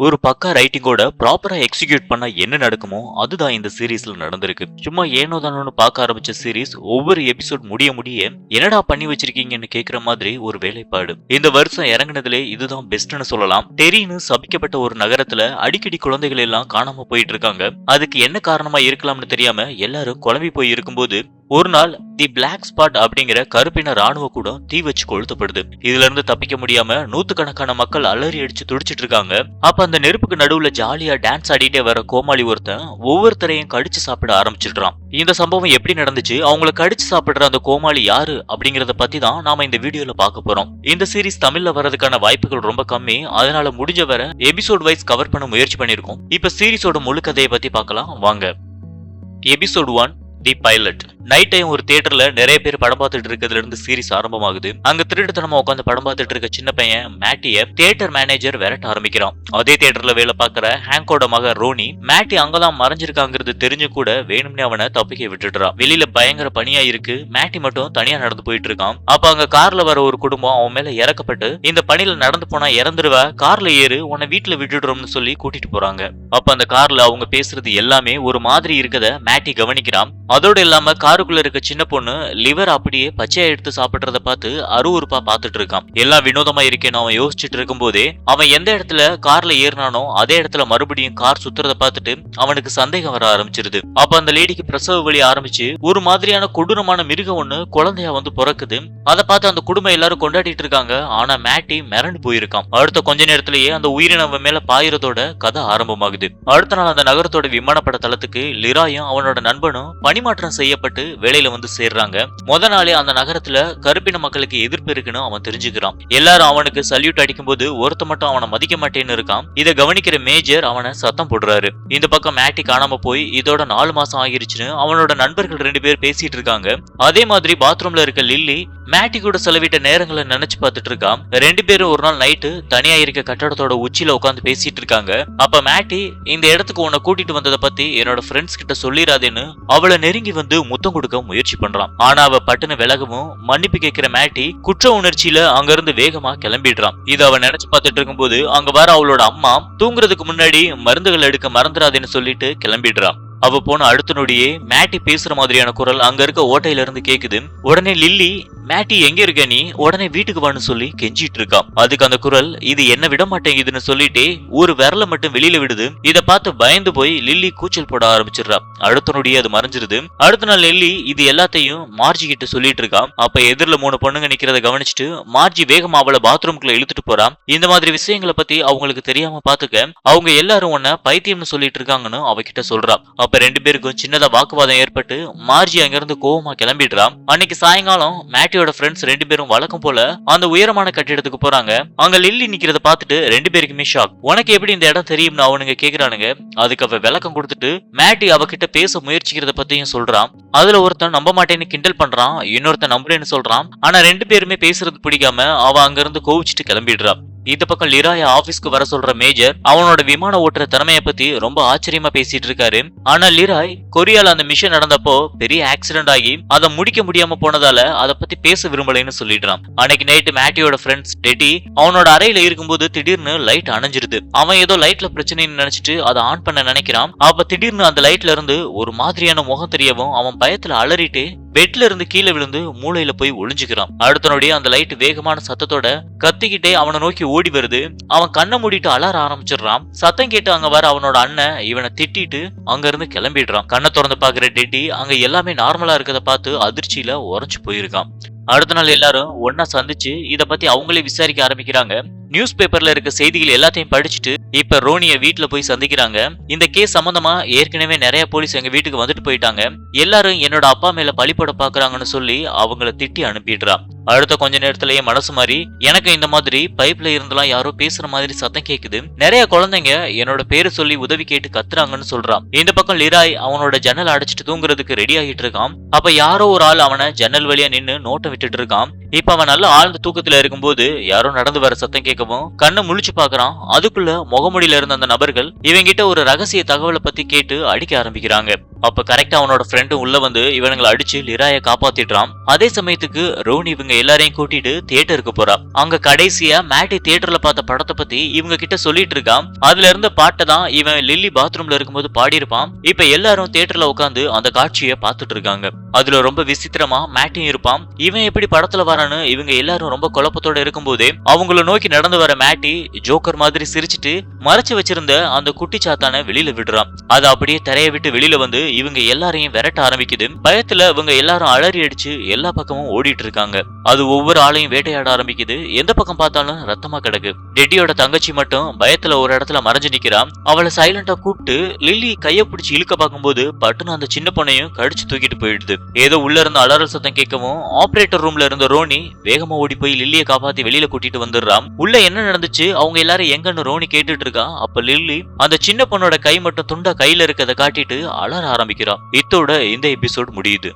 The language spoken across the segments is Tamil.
ஒரு பக்கா ரைட்டிங்கோட ப்ராப்பரா எக்ஸிக்யூட் பண்ணா என்ன நடக்குமோ அதுதான் இந்த சீரீஸ்ல நடந்திருக்கு. சும்மா ஏனோ தானோன்னு பார்க்க ஆரம்பிச்ச சீரீஸ் ஒவ்வொரு எபிசோட் முடிய என்னடா பண்ணி வச்சிருக்கீங்கன்னு கேக்குற மாதிரி ஒரு வேலைப்பாடு. இந்த வருஷம் இறங்குனதுலே இதுதான் பெஸ்ட்னு சொல்லலாம். டெரின்னு சபிக்கப்பட்ட ஒரு நகரத்துல அடிக்கடி குழந்தைகள் எல்லாம் காணாம போயிட்டு இருக்காங்க. அதுக்கு என்ன காரணமா இருக்கலாம்னு தெரியாம எல்லாரும் குழம்பி போய் இருக்கும்போது ஒரு நாள் தி பிளாக் ஸ்பாட் அப்படிங்கிற கருப்பின ராணுவ கூட தீ வச்சு கொளுத்தப்படுது. இதுல இருந்து தப்பிக்க முடியாம நூத்துக்கணக்கான மக்கள் அலறி அடிச்சு துடிச்சிட்டு இருக்காங்க. அப்ப அந்த நெருப்புக்கு நடுவுல ஜாலியா டான்ஸ் ஆடிட்டே வர கோமாளி ஒருத்தன் ஒவ்வொருத்தரையும் கடிச்சு சாப்பிட ஆரம்பிச்சிடுறான். இந்த சம்பவம் எப்படி நடந்துச்சு, அவங்களை கடிச்சு சாப்பிடுற அந்த கோமாளி யாரு அப்படிங்கறத பத்தி தான் நாம இந்த வீடியோல பார்க்க போறோம். இந்த சீரிஸ் தமிழ்ல வரதுக்கான வாய்ப்புகள் ரொம்ப கம்மி. அதனால முடிஞ்ச வரை எபிசோட் வைஸ் கவர் பண்ண முயற்சி பண்ணிருக்கோம். இப்ப சீரிஸோட முழு கதையை பத்தி பார்க்கலாம் வாங்க. எபிசோட் 1 தி பைலட். நைட் டைம் ஒரு தியேட்டர்ல நிறைய பேர் படம் பார்த்துட்டு இருக்கிறதுல இருந்து சீரிஸ் ஆரம்பமாகுது. அங்க திருட்டுத்தனமா உட்காந்து படம் பார்த்துட்டு இருக்க சின்ன பையன் மேட்டிய தியேட்டர் மேனேஜர் விரட்ட ஆரம்பிக்கிறான். அதே தியேட்டர்ல வேலை பார்க்கிற ஹேங்கோட மக ரோனி மேட்டி அங்கதான் மறைஞ்சிருக்காங்கிறது தெரிஞ்சு கூட வேணும்னே அவனை தப்பிக்க விட்டுடுறான். வெளியில பயங்கர பனியா இருக்கு. மேட்டி மட்டும் தனியா நடந்து போயிட்டு இருக்கான். அப்ப அங்க கார்ல வர ஒரு குடும்பம் அவன் மேல இறக்கப்பட்டு இந்த பனியில நடந்து போனா இறந்துருவ, கார்ல ஏறு, உன்னை வீட்டுல விட்டுடுறோம்னு சொல்லி கூட்டிட்டு போறாங்க. அப்ப அந்த கார்ல அவங்க பேசுறது எல்லாமே ஒரு மாதிரி இருக்கத மேட்டி கவனிக்கிறான். அதோட இல்லாம காருக்குள்ள இருக்க சின்ன பொண்ணு லிவர் அப்படியே பச்சையா எடுத்து சாப்பிடுறத பார்த்து அருவருப்பா பார்த்துட்டு இருக்கான். எல்லாம் வினோதமா இருக்கேன்னு அவன் யோசிச்சுட்டு இருக்கும் போதே அவன் எந்த இடத்துல கார்ல ஏறினானோ அதே இடத்துல மறுபடியும் கார் சுத்துறத பார்த்துட்டு அவனுக்கு சந்தேகம் வர ஆரம்பிச்சிருது. அப்ப அந்த லேடிக்கு பிரசவ வலி ஆரம்பிச்சு ஒரு மாதிரியான கொடூரமான மிருகம் ஒண்ணு குழந்தையா வந்து பிறக்குது. அதை பார்த்து அந்த குடும்பம் எல்லாரும் கொண்டாடிட்டு இருக்காங்க. ஆனா மேட்டி மிரண்டு போயிருக்கான். அடுத்த கொஞ்ச நேரத்திலேயே அந்த உயிரினவன் மேல பாயிரத்தோட கதை ஆரம்பமாகுது. அடுத்த நாள் அந்த நகரத்தோட விமானப்பட தளத்துக்கு லிராயும் அவனோட நண்பனும் பணிமாற்றம் செய்யப்பட்டு வேலையில வந்து சேர்றாங்க. முத நாளே அந்த நகரத்துல கருப்பின மக்களுக்கு எதிர்ப்பு இருக்குன்னு அவன் தெரிஞ்சுக்கிறான். எல்லாரும் அவனுக்கு சல்யூட் அடிக்கும் போது ஒருத்த மட்டும் அவனை மதிக்க மாட்டேன்னு இருக்கான். இதை கவனிக்கிற மேஜர் அவனை சத்தம் போடுறாரு. இந்த பக்கம் மேட்டி காணாம போய் இதோட 4 மாசம் ஆகிருச்சுன்னு அவனோட நண்பர்கள் 2 பேர் பேசிட்டு இருக்காங்க. அதே மாதிரி பாத்ரூம்ல இருக்க லில்லி மேட்டி கூட செலவிட்ட நேரங்களை நினைச்சு பார்த்துட்டு இருக்கான். 2 பேரும் ஒரு நாள் நைட்டு தனியா இருக்க கட்டடத்தோட உச்சியில உட்காந்து பேசிட்டு இருக்காங்க. அப்ப மேட்டி இந்த இடத்துக்கு உன்னை கூட்டிட்டு வந்ததை பத்தி என்னோட ஃப்ரெண்ட்ஸ் கிட்ட சொல்லிடாதேன்னு அவளை நெருங்கி வந்து முத்தம் கொடுக்க முயற்சி பண்றான். ஆனா அவ பட்டுன்னு விலகவும் மன்னிப்பு கேட்கிற மேட்டி குற்ற உணர்ச்சியில அங்க இருந்து வேகமா கிளம்பிடுறான். இது அவன் நினைச்சு பார்த்துட்டு இருக்கும்போது அங்க வர அவளோட அம்மா தூங்குறதுக்கு முன்னாடி மருந்துகள் எடுக்க மறந்துடாதேன்னு சொல்லிட்டு கிளம்பிடுறான். அவ போன அடுத்த நொடியே மேட்டி பேசுற மாதிரியான குரல் அங்க இருக்க ஓட்டையில இருந்து கேக்குது. உடனே லில்லி மேட்டி எங்க இருக்க, நீ உடனே வீட்டுக்கு வான்னு சொல்லி கெஞ்சிட்டு இருக்கான். அதுக்கு அந்த குரல் இது என்ன விட மாட்டேங்குதுன்னு சொல்லிட்டு ஒரு விரல மட்டும் வெளியில விடுது. இத பார்த்து பயந்து போய் லில்லி கூச்சல் போட ஆரம்பிச்சிடுறா. அடுத்த நொடியே அது மறைஞ்சிருது. அடுத்த நாள் லில்லி இது எல்லாத்தையும் மார்ஜி கிட்ட சொல்லிட்டு இருக்கான். அப்ப எதிரில 3 பொண்ணுங்க நிக்கிறத கவனிச்சுட்டு மார்ஜி வேகமா அவளை பாத்ரூம்குள்ள இழுத்துட்டு போறான். இந்த மாதிரி விஷயங்களை பத்தி அவங்களுக்கு தெரியாம பாத்துக்க, அவங்க எல்லாரும் உன்ன பைத்தியம்னு சொல்லிட்டு இருக்காங்கன்னு அவகிட்ட சொல்றான். அப்ப 2 பேருக்கும் சின்னதா வாக்குவாதம் ஏற்பட்டு மார்ஜி அங்க இருந்து கோவமா கிளம்பிடுறான். அன்னைக்கு சாயங்காலம் மேட்டியோட ஃப்ரெண்ட்ஸ் 2 பேரும் வழக்கம் போல அந்த உயரமான கட்டிடத்துக்கு போறாங்க. அங்க லில்லி நிக்கிறத பார்த்துட்டு 2 பேருக்குமே ஷாக். உனக்கு எப்படி இந்த இடம் தெரியும்னு அவனுங்க கேக்குறானுங்க. அதுக்கு அவ விளக்கம் கொடுத்துட்டு மேட்டி அவகிட்ட பேச முயற்சிக்கிறத பத்தியும் சொல்றான். அதுல ஒருத்தன் நம்ப மாட்டேன்னு கிண்டல் பண்றான், இன்னொருத்தன் நம்புறேன்னு சொல்றான். ஆனா 2 பேருமே பேசுறது பிடிக்காம அவ அங்க இருந்து கோவிச்சுட்டு கிளம்பிடுறான். இந்த பக்கம் லிராய ஆபீஸ்க்கு வர சொல்ற மேஜர் அவனோட விமான ஓட்டுற திறமையை பத்தி ரொம்ப ஆச்சரியமா பேசிட்டு இருக்காரு. ஆனா லிராய் கொரியால அந்த மிஷன் நடந்தப்போ பெரிய ஆக்சிடென்ட் ஆகி அதை முடிக்க முடியாம போனதால அதை பத்தி பேச விரும்பலைன்னு சொல்லிடுறான். அன்னைக்கு நைட்டு மேட்டியோட ஃப்ரெண்ட்ஸ் டெட்டி அவனோட அறையில இருக்கும்போது திடீர்னு லைட் அணைஞ்சிருது. அவன் ஏதோ லைட்ல பிரச்சனைன்னு நினைச்சிட்டு அதை ஆன் பண்ண நினைக்கிறான். அப்ப திடீர்னு அந்த லைட்ல இருந்து ஒரு மாதிரியான முகம் தெரியவும் அவன் பயத்துல அலறிட்டு பெட்ல இருந்து கீழே விழுந்து மூளையில போய் ஒளிஞ்சுக்கிறான். அடுத்த நொடியே அந்த லைட் வேகமான சத்தத்தோட கத்திக்கிட்டே அவனை நோக்கி ஓடி வருது. அவன் கண்ணை மூடிட்டு அலற ஆரம்பிச்சிடுறான். சத்தம் கேட்டு அங்க வர அவனோட அண்ணன் இவனை திட்டிட்டு அங்க இருந்து கிளம்பிடுறான். கண்ணை திறந்து பாக்குற டெட்டி அங்க எல்லாமே நார்மலா இருக்கத பார்த்து அதிர்ச்சியில உறைஞ்சு போயிருக்கான். அடுத்த நாள் எல்லாரும் ஒன்னா சந்திச்சு இத பத்தி அவங்களே விசாரிக்க ஆரம்பிக்கிறாங்க. நியூஸ் பேப்பர்ல இருக்க செய்திகள் எல்லாத்தையும் படிச்சுட்டு இப்ப ரோனிய வீட்டுல போய் சந்திக்கிறாங்க. இந்த கேஸ் சம்பந்தமா ஏற்கனவே நிறைய போலீஸ் எங்க வீட்டுக்கு வந்துட்டு போயிட்டாங்க. எல்லாரும் என்னோட அப்பா மேல பழி போட பாக்குறாங்கன்னு சொல்லி அவங்கள திட்டி அனுப்பிடுறா. அடுத்த கொஞ்ச நேரத்திலேயே மனசு மாதிரி எனக்கு இந்த மாதிரி பைப்ல இருந்தெல்லாம் யாரோ பேசுற மாதிரி சத்தம் கேக்குது. நிறைய குழந்தைங்க என்னோட பேரு சொல்லி உதவி கேட்டு கத்துறாங்கன்னு சொல்றான். இந்த பக்கம் லிராய் அவனோட ஜன்னல் அடைச்சிட்டு தூங்குறதுக்கு ரெடி ஆகிட்டு இருக்கான். அப்ப யாரோ ஒரு ஆள் அவனை ஜன்னல் வழியா நின்னு நோட்டம் விட்டுட்டு இருக்கான். இப்ப அவன் நல்ல ஆழ்ந்த தூக்கத்துல இருக்கும்போது யாரோ நடந்து வர சத்தம் கேட்கவும் கண்ணை முழிச்சு பாக்குறான். அதுக்குள்ள முகமுடியில இருந்த அந்த நபர்கள் இவங்கிட்ட ஒரு ரகசிய தகவலை பத்தி கேட்டு அடிக்க ஆரம்பிக்கிறாங்க. அப்ப கரெக்டா அவனோட ஃப்ரெண்டும் உள்ள வந்து இவனுங்களை அடிச்சு லிராய காப்பாத்திடுறான். அதே சமயத்துக்கு ரோனி இவங்க எல்லாரையும் கூட்டிட்டு தியேட்டருக்கு போறா. அங்க கடைசியா மேட்டி தியேட்டர்ல பார்த்த படத்தை பத்தி இவங்க கிட்ட சொல்லிட்டு இருக்கான். அதுல இருந்த பாட்டை தான் இவன் லில்லி பாத்ரூம்ல இருக்கும்போது பாடியிருப்பான். இப்ப எல்லாரும் தியேட்டர்ல உட்காந்து அந்த காட்சியை பார்த்துட்டு இருக்காங்க. அதுல ரொம்ப விசித்திரமா மேட்டியும் இருப்பான். இவன் எப்படி படத்துல வரான்னு இவங்க எல்லாரும் ரொம்ப குழப்பத்தோட இருக்கும்போதே அவங்கள நோக்கி நடந்து வர மேட்டி ஜோக்கர் மாதிரி சிரிச்சிட்டு மறைச்சு வச்சிருந்த அந்த குட்டி சாத்தான வெளியில விடுறான். அது அப்படியே தரைய விட்டு வெளியில வந்து இவங்க எல்லாரையும் விரட்ட ஆரம்பிக்குது. பயத்துல இவங்க எல்லாரும் அலறி அடிச்சு எல்லா பக்கமும் ஓடிட்டு இருக்காங்க. அது ஒவ்வொரு ஆளையும் வேட்டையாட ஆரம்பிக்குது. எந்த பக்கம் பார்த்தாலும் ரத்தமா கிடக்கு. டெட்டியோட தங்கச்சி மட்டும் பயத்துல ஒரு இடத்துல மறைஞ்சு நிக்கிறான். அவளை சைலண்டா கூப்பிட்டு லில்லி கைய பிடிச்சி இழுக்க பார்க்கும்போது பட்டுன்னு அந்த சின்ன பொண்ணையும் கடிச்சு தூக்கிட்டு போயிடுது. ஏதோ உள்ள இருந்த அலறல் சத்தம் கேட்கவும் ஆபரேட்டர் ரூம்ல இருந்த ரோனி வேகமா ஓடி போய் லில்லியை காப்பாத்தி வெளியில கூட்டிட்டு வந்துடுறான். உள்ள என்ன நடந்துச்சு, அவங்க எல்லாரும் எங்கன்னு ரோனி கேட்டுட்டு இருக்கா. அப்ப லில்லி அந்த சின்ன பொண்ணோட கை மட்டும் துண்டா கையில இருக்கதை காட்டிட்டு அலற ஆரம்பிக்கிறான். இத்தோட இந்த எபிசோட் முடியுது.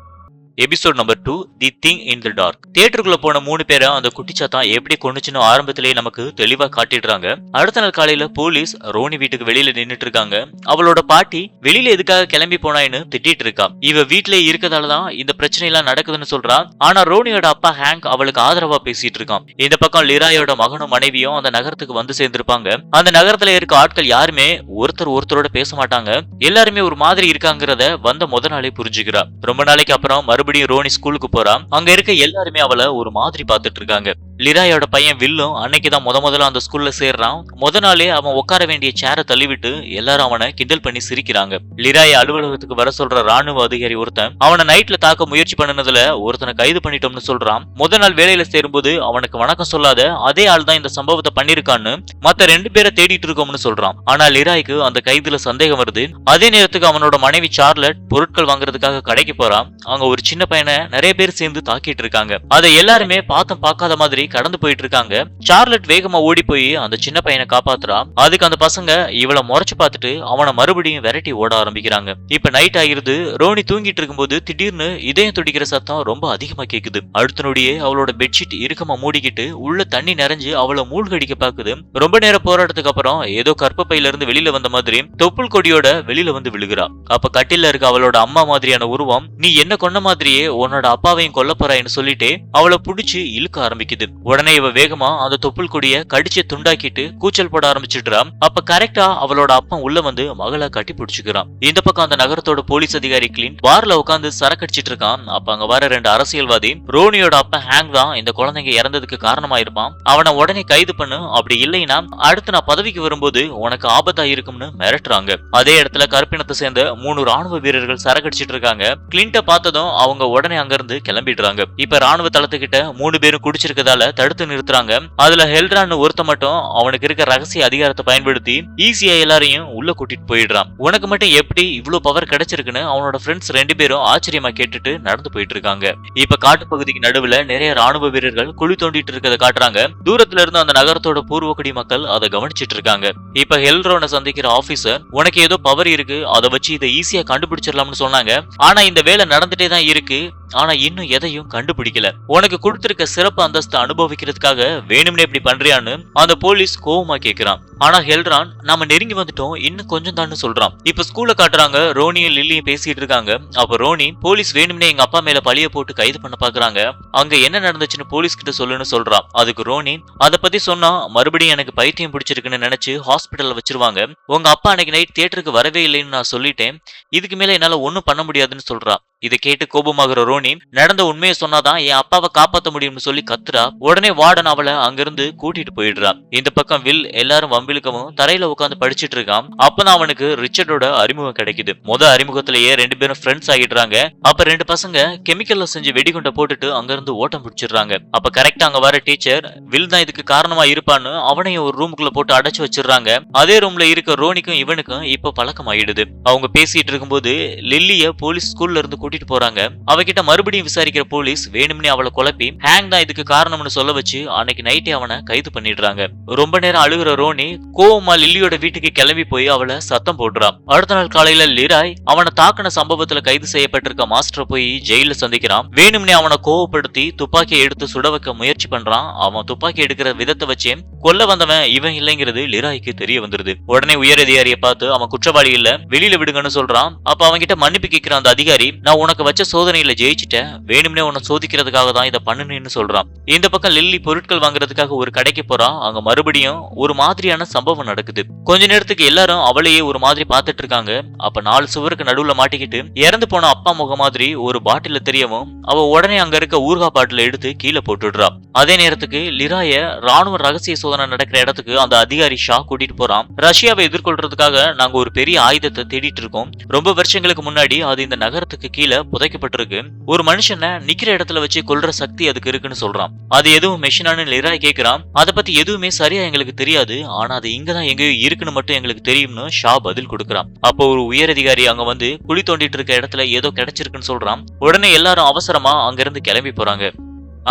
Episode number 2 the thing in the dark. தியேட்டருக்குள்ள போன 3 பேரை அந்த குட்டிச்சாத்தான் எப்படி கொன்னுச்சுன்னு ஆரம்பத்திலேயே நமக்கு தெளிவா காட்டிடுறாங்க. அடுத்த நாள் காலையில போலீஸ் ரோனி வீட்டுக்கு வெளியில நின்னுட்டு இருக்காங்க. அவளோட பாட்டி வெளியில எதுக்காக கிளம்பி போனான்னு திட்டிட்டு இருக்கா. இவ வீட்லயே இருக்கதாலதான் இந்த பிரச்சனை எல்லாம் நடக்குதுன்னு சொல்றா. ஆனா ரோனியோட அப்பா ஹேங்க் அவளுக்கு ஆதரவா பேசிட்டு இருக்கான். இந்த பக்கம் லிராயோட மகனும் மனைவியும் அந்த நகரத்துக்கு வந்து சேர்ந்திருப்பாங்க. அந்த நகரத்துல இருக்க ஆட்கள் யாருமே ஒருத்தரோட பேச மாட்டாங்க. எல்லாருமே ஒரு மாதிரி இருக்காங்கிறத வந்த முத நாளே புரிஞ்சுக்கிறா. ரொம்ப நாளைக்கு அப்புறம் மறுபடியும் ரோனி ஸ்கூலுக்கு போறா. அங்க இருக்க எல்லாருமே அவளை ஒரு மாதிரி பாத்துட்டு இருக்காங்க. லிராயோட பையன் வில்லும் அன்னைக்குதான் முதல்ல அந்த ஸ்கூல்ல சேர்றான். முத நாளே அவன் உட்கார வேண்டிய சேரை தள்ளிவிட்டு எல்லாரும் அவனை கிண்டல் பண்ணி சிரிக்கிறாங்க. லிராய அலுவலகத்துக்கு வர சொல்ற ராணுவ அதிகாரி ஒருத்தன் அவனை நைட்ல தாக்க முயற்சி பண்ணதுல ஒருத்தனை கைது பண்ணிட்டோம்னு சொல்றான். முத நாள் வேலையில சேரும்போது அவனுக்கு வணக்கம் சொல்லாத அதே ஆள் தான் இந்த சம்பவத்தை பண்ணிருக்கான்னு மத்த 2 பேரை தேடிட்டு இருக்கோம்னு சொல்றான். ஆனா லிராய்க்கு அந்த கைதுல சந்தேகம் வருது. அதே நேரத்துக்கு அவனோட மனைவி சார்லட் பொருட்கள் வாங்குறதுக்காக கடைக்கு போறான். அங்க ஒரு சின்ன பையனை நிறைய பேர் சேர்ந்து தாக்கிட்டு இருக்காங்க. அதை எல்லாருமே பார்க்காத மாதிரி கடந்து போயிட்டு இருக்காங்க. சார்லட் வேகமா ஓடி போய் அந்த சின்ன பையனை காப்பாத்துறா. அதுக்கு அந்த பசங்க இவளை முறைச்சு பார்த்துட்டு அவனை மறுபடியும் விரட்டி ஓட ஆரம்பிக்கிறாங்க. இப்ப நைட் ஆகிருது. ரோனி தூங்கிட்டு இருக்கும்போது திடீர்னு இதயம் துடிக்கிற சத்தம் ரொம்ப அதிகமா கேக்குது. அடுத்த நொடியே அவளோட பெட்ஷீட் இறுக்கமா மூடிக்கிட்டு உள்ள தண்ணி நிறைஞ்சு அவளை மூழ்கடிக்க பாக்குது. ரொம்ப நேரம் போராட்டத்துக்கு அப்புறம் ஏதோ கற்பப்பையில இருந்து வெளியில வந்த மாதிரி தொப்புள் கொடியோட வெளியில வந்து விழுகிறா. அப்ப கட்டில இருக்க அவளோட அம்மா மாதிரியான உருவம் நீ என்ன கொன்ன மாதிரியே உன்னோட அப்பாவையும் கொல்ல போறான்னு சொல்லிட்டு அவளை புடிச்சு இழுக்க ஆரம்பிக்குது. உடனே இவ வேகமா அந்த தொப்புள் கொடிய கடிச்சு துண்டாக்கிட்டு கூச்சல் போட ஆரம்பிச்சிடுறா. அப்ப கரெக்டா அவளோட அப்பா உள்ள வந்து மகளை கட்டி பிடிச்சுக்கிறான். இந்த பக்கம் அந்த நகரத்தோட போலீஸ் அதிகாரி கிளின் பார்ல உட்காந்து சரக்கடிச்சிட்டு இருக்கான். அப்ப அங்க வர 2 அரசியல்வாதி ரோனியோட அப்பா ஹேங் தான் இந்த குழந்தைங்க இறந்ததுக்கு காரணமா இருப்பான். அவனை உடனே கைது பண்ணு, அப்படி இல்லைன்னா அடுத்து நான் பதவிக்கு வரும்போது உனக்கு ஆபத்தா இருக்கும்னு மிரட்டுறாங்க. அதே இடத்துல கருப்பினத்தை சேர்ந்த 3 ராணுவ வீரர்கள் சரக்கடிச்சிட்டு இருக்காங்க. கிளின்ட்ட பார்த்ததும் அவங்க உடனே அங்க இருந்து கிளம்பிடுறாங்க. இப்ப ராணுவ தளத்துக்கிட்ட 3 பேரும் குடிச்சிருக்கதால தடுத்து நிறுத்துறாங்க. அதுல ஹெல்ட்ரான்னு ஒருத்த மட்டும் அவனுக்கு இருக்க ரகசிய அதிகாரத்தை பயன்படுத்தி ஈஸியா எல்லாரையும் உள்ள கூட்டிட்டு போயிடுறான். உனக்கு மட்டும் எப்படி இவ்வளவு பவர் கிடைச்சிருக்குன்னு அவனோட ஃப்ரெண்ட்ஸ் 2 பேரும் ஆச்சரியமா கேட்டுட்டு நடந்து போயிட்டு இருக்காங்க. இப்ப காட்டு பகுதிக்கு நடுவுல நிறைய ராணுவ வீரர்கள் குழி தோண்டிட்டு இருக்கதை காட்டுறாங்க. தூரத்துல இருந்து அந்த நகரத்தோட பூர்வக்குடி மக்கள் அதை கவனிச்சிட்டு இருக்காங்க. இப்ப ஹெல்ட்ரோனை சந்திக்கிற ஆபீசர் உனக்கு ஏதோ பவர் இருக்கு, அதை வச்சு இதை ஈஸியா கண்டுபிடிச்சிடலாம்னு சொன்னாங்க. ஆனா இந்த வேலை நடந்துட்டே தான் இருக்கு. ஆனா இன்னும் எதையும் கண்டுபிடிக்கல. உனக்கு கொடுத்திருக்க சிறப்பு அந்தஸ்து அனுபவிக்கிறதுக்காக வேணும்னே இப்படி பண்றியான்னு அந்த போலீஸ் கோவமா கேக்குறான். ஆனா ஹெல்ட்ரான் நாம நெருங்கி வந்துட்டோம், இன்னும் கொஞ்சம் தான் சொல்றான். இப்ப ஸ்கூல்ல காட்டுறாங்க. ரோனியும் லில்லியும் பேசிட்டு இருக்காங்க. அப்ப ரோனி போலீஸ் வேணும்னே எங்க அப்பா மேல பழிய போட்டு கைது பண்ண பாக்குறாங்க, அங்க என்ன நடந்துச்சுன்னு போலீஸ் கிட்ட சொல்லுன்னு சொல்றான். அதுக்கு ரோனி அதை பத்தி சொன்னா மறுபடியும் எனக்கு பைத்தியம் பிடிச்சிருக்குன்னு நினைச்சு ஹாஸ்பிட்டல்ல வச்சிருவாங்க. உங்க அப்பா அன்னைக்கு நைட் தியேட்டருக்கு வரவே இல்லைன்னு நான் சொல்லிட்டேன், இதுக்கு மேல என்னால ஒண்ணும் பண்ண முடியாதுன்னு சொல்றான். இதை கேட்டு கோபமாகிற ரோனி நடந்த உண்மையை சொன்னாதான் என் அப்பாவை காப்பாத்த முடியும்னு சொல்லி கத்துறா. உடனே வார்டன் அவளை அங்கிருந்து கூட்டிட்டு போயிடுறா. இந்த பக்கம் வில் எல்லாரும் வம்பிழுக்கவும் தரையில உட்காந்து படிச்சிட்டு இருக்கான். அப்பதான் அவனுக்கு ரிச்சர்டோட அறிமுகம் கிடைக்குது. அறிமுகத்திலேயே 2 பேரும் ஃப்ரெண்ட்ஸ் ஆகிடுறாங்க. அப்ப 2 பசங்க கெமிக்கல்ல செஞ்சு வெடிகுண்ட போட்டுட்டு அங்கிருந்து ஓட்டம் பிடிச்சிடுறாங்க. அப்ப கரெக்டா அங்க வர டீச்சர் வில் தான் இதுக்கு காரணமா இருப்பான்னு அவனையும் ஒரு ரூமுக்குள்ள போட்டு அடைச்சு வச்சிடுறாங்க. அதே ரூம்ல இருக்க ரோனிக்கும் இவனுக்கும் இப்ப பழக்கம் ஆயிடுது. அவங்க பேசிட்டு இருக்கும்போது லில்லிய போலீஸ் ஸ்கூல்ல இருந்து கூட்டிட்டு போறாங்க. அவகிட்ட மறுபடியும் விசாரிக்கிற போலீஸ் வேணும்னே அவளை குழப்பி ஹேங் தான் இதுக்கு காரணம்னு சொல்ல வச்சு அன்னைக்கு நைட்டே அவனை கைது பண்ணிடுறாங்க. ரொம்ப நேரம் அழுகுற ரோனி கோவமா லில்லியோட வீட்டுக்கு கிளம்பி போய் அவளை சத்தம் போடுறான். அடுத்த நாள் காலையில லிராய் அவனை தாக்கின சம்பவத்துல கைது செய்யப்பட்டிருக்க மாஸ்டர் போய் ஜெயில சந்திக்கிறான். வேணும்னே அவனை கோவப்படுத்தி துப்பாக்கியை எடுத்து சுட வைக்க முயற்சி பண்றான். அவன் துப்பாக்கி எடுக்கிற விதத்தை வச்சே கொல்ல வந்தவன் இவன் இல்லைங்கிறது லிராய்க்கு தெரிய வந்துருது. உடனே உயர் அதிகாரியை பார்த்து அவன் குற்றவாளி இல்ல, வெளியில விடுங்கன்னு சொல்றான். அப்ப அவங்க கிட்ட மன்னிப்பு கேட்கிற அந்த அதிகாரி, நான் உனக்கு வச்ச சோதனையில ஜெயிச்சிட்டேன், வேணும்னே உன்னை சோதிக்கிறதுக்காக தான் இதை பண்ணுன்னு சொல்றான். இந்த பக்கம் லில்லி பொருட்கள் வாங்குறதுக்காக ஒரு கடைக்கு போறான். அங்க மறுபடியும் ஒரு மாதிரியான சம்பவம் நடக்குது. கொஞ்ச நேரத்துக்கு எல்லாரும் அவளையே ஒரு மாதிரி பார்த்துட்டு இருக்காங்க. அப்ப 4 சுவருக்கு நடுவுல மாட்டிக்கிட்டு இறந்து போன அப்பா முக மாதிரி ஒரு பாட்டில தெரியவும் அவ உடனே அங்க இருக்க ஊர்கா பாட்டில எடுத்து கீழே போட்டுடுறா. அதே நேரத்துக்கு லிராய ராணுவ ரகசிய சோதனை நடக்கிற இடத்துக்கு அந்த அதிகாரி ஷா கூட்டிட்டு போறான். ரஷ்யாவை எதிர்கொள்றதுக்காக நாங்க ஒரு பெரிய ஆயுதத்தை தேடிட்டு இருக்கோம். ரொம்ப வருஷங்களுக்கு முன்னாடி அது இந்த நகரத்துக்கு கீழே புதைக்கப்பட்டிருக்கு. ஒரு மனுஷனை நிக்கிற இடத்துல வச்சு கொல்ற சக்தி அதுக்கு இருக்குன்னு சொல்றான். அது எதுவும் மெஷினானு லிராய் கேக்குறான். அதை பத்தி எதுவுமே சரியா எங்களுக்கு தெரியாது, ஆனா அது இங்கதான் எங்கேயோ இருக்குன்னு மட்டும் எங்களுக்கு தெரியும்னு ஷா பதில் கொடுக்கறான். அப்போ ஒரு உயரதிகாரி அங்க வந்து குழி தோண்டிட்டு இருக்க இடத்துல ஏதோ கிடைச்சிருக்குன்னு சொல்றான். உடனே எல்லாரும் அவசரமா அங்க இருந்து கிளம்பி போறாங்க.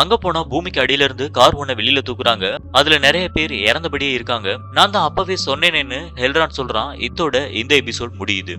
அங்க போனா பூமிக்கு அடியில இருந்து கார் ஒண்ண வெளியில தூக்குறாங்க. அதுல நிறைய பேர் இறந்தபடியே இருக்காங்க. நான் தான் அப்பவே சொன்னேன்னு ஹெல்ரான் சொல்றான். இதோட இந்த எபிசோட் முடியுது.